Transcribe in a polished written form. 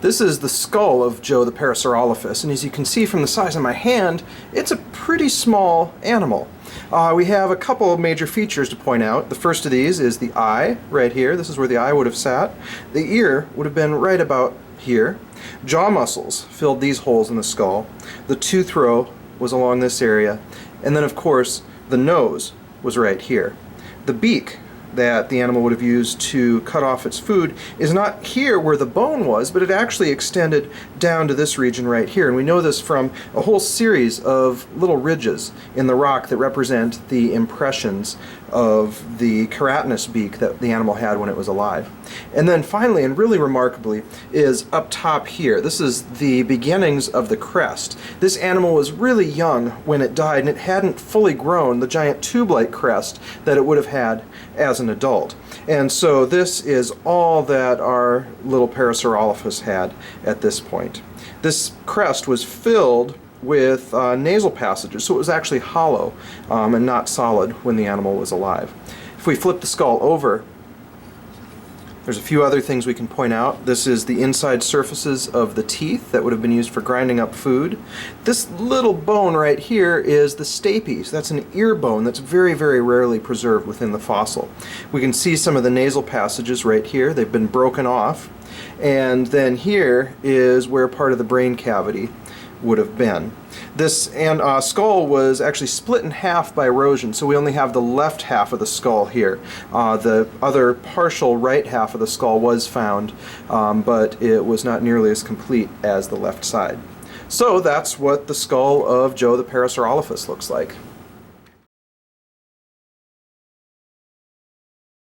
This is the skull of Joe the Parasaurolophus, and as you can see from the size of my hand, it's a pretty small animal. We have a couple of major features to point out. The first of these is the eye, right here. This is where the eye would have sat. The ear would have been right about here. Jaw muscles filled these holes in the skull. The tooth row was along this area. And then, of course, the nose was right here. The beak that the animal would have used to cut off its food is not here where the bone was, but it actually extended down to this region right here. And we know this from a whole series of little ridges in the rock that represent the impressions of the keratinous beak that the animal had when it was alive. And then finally, and really remarkably, is up top here. This is the beginnings of the crest. This animal was really young when it died, and it hadn't fully grown the giant tube-like crest that it would have had as an adult. And so this is all that our little Parasaurolophus had at this point. This crest was filled with nasal passages, so it was actually hollow and not solid when the animal was alive. If we flip the skull over, there's a few other things we can point out. This is the inside surfaces of the teeth that would have been used for grinding up food. This little bone right here is the stapes. That's an ear bone that's very, very rarely preserved within the fossil. We can see some of the nasal passages right here. They've been broken off. And then here is where part of the brain cavity would have been. This skull was actually split in half by erosion, so we only have the left half of the skull here. The other partial right half of the skull was found, but it was not nearly as complete as the left side. So that's what the skull of Joe the Parasaurolophus looks like.